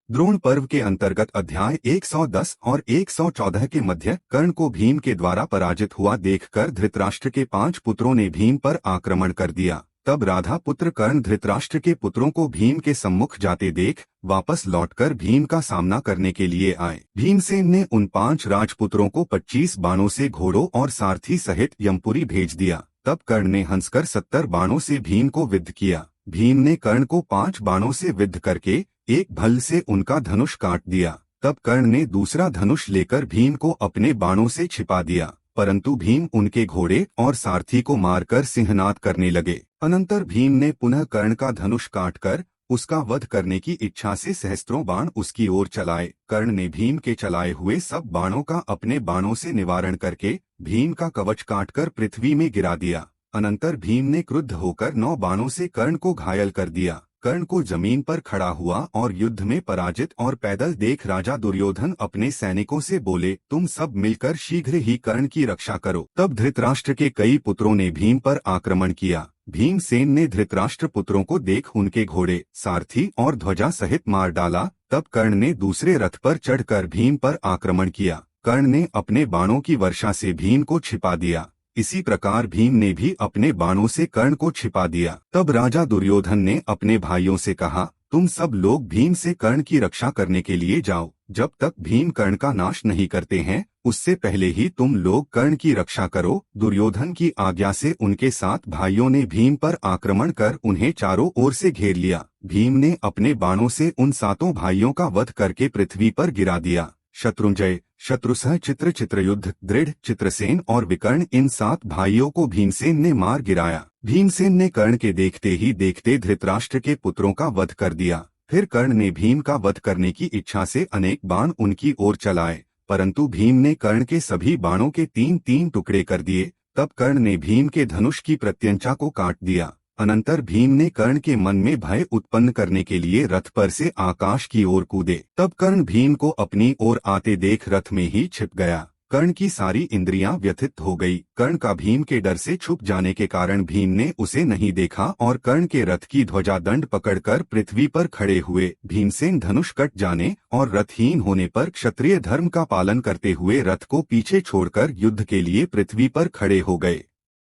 द्रोण पर्व के अंतर्गत अध्याय 110 और 114 के मध्य कर्ण को भीम के द्वारा पराजित हुआ देखकर धृतराष्ट्र के 5 पुत्रों ने भीम पर आक्रमण कर दिया। तब राधा पुत्र कर्ण धृतराष्ट्र के पुत्रों को भीम के सम्मुख जाते देख वापस लौटकर भीम का सामना करने के लिए आए। भीमसेन ने उन 5 राजपुत्रों को 25 बाणों से घोड़ों और सारथी सहित यमपुरी भेज दिया। तब कर्ण ने हंसकर 70 बाणों से भीम को विद्ध किया। भीम ने कर्ण को 5 बाणों से विद्ध करके एक भल्ल से उनका धनुष काट दिया। तब कर्ण ने दूसरा धनुष लेकर भीम को अपने बाणों से छिपा दिया, परंतु भीम उनके घोड़े और सारथी को मारकर सिंहनाद करने लगे। अनंतर भीम ने पुनः कर्ण का धनुष काटकर उसका वध करने की इच्छा से सहस्त्रों बाण उसकी ओर चलाए। कर्ण ने भीम के चलाए हुए सब बाणों का अपने बाणों से निवारण करके भीम का कवच काटकर पृथ्वी में गिरा दिया। अनंतर भीम ने क्रुद्ध होकर 9 बाणों से कर्ण को घायल कर दिया। कर्ण को जमीन पर खड़ा हुआ और युद्ध में पराजित और पैदल देख राजा दुर्योधन अपने सैनिकों से बोले, तुम सब मिलकर शीघ्र ही कर्ण की रक्षा करो। तब धृतराष्ट्र के कई पुत्रों ने भीम पर आक्रमण किया। भीमसेन ने धृतराष्ट्र पुत्रों को देख उनके घोड़े, सारथी और ध्वजा सहित मार डाला। तब कर्ण ने दूसरे रथ पर चढ़कर भीम पर आक्रमण किया। कर्ण ने अपने बाणों की वर्षा से भीम को छिपा दिया। इसी प्रकार भीम ने भी अपने बाणों से कर्ण को छिपा दिया। तब राजा दुर्योधन ने अपने भाइयों से कहा, तुम सब लोग भीम से कर्ण की रक्षा करने के लिए जाओ। जब तक भीम कर्ण का नाश नहीं करते हैं, उससे पहले ही तुम लोग कर्ण की रक्षा करो। दुर्योधन की आज्ञा से उनके 7 भाइयों ने भीम पर आक्रमण कर उन्हें चारों ओर से घेर लिया। भीम ने अपने बाणों से उन 7 भाइयों का वध करके पृथ्वी पर गिरा दिया। शत्रुंजय, शत्रुसह, चित्र, चित्रयुद्ध, दृढ़, चित्रसेन और विकर्ण, इन 7 भाइयों को भीमसेन ने मार गिराया। भीमसेन ने कर्ण के देखते ही देखते धृतराष्ट्र के पुत्रों का वध कर दिया। फिर कर्ण ने भीम का वध करने की इच्छा से अनेक बाण उनकी ओर चलाए, परंतु भीम ने कर्ण के सभी बाणों के 3-3 टुकड़े कर दिए। तब कर्ण ने भीम के धनुष की प्रत्यंचा को काट दिया। अनंतर भीम ने कर्ण के मन में भय उत्पन्न करने के लिए रथ पर से आकाश की ओर कूदे। तब कर्ण भीम को अपनी ओर आते देख रथ में ही छिप गया। कर्ण की सारी इंद्रियां व्यथित हो गई। कर्ण का भीम के डर से छुप जाने के कारण भीम ने उसे नहीं देखा और कर्ण के रथ की ध्वजा दंड पकड़कर पृथ्वी पर खड़े हुए। भीमसेन धनुष कट जाने और रथहीन होने पर क्षत्रिय धर्म का पालन करते हुए रथ को पीछे छोड़कर युद्ध के लिए पृथ्वी पर खड़े हो गए।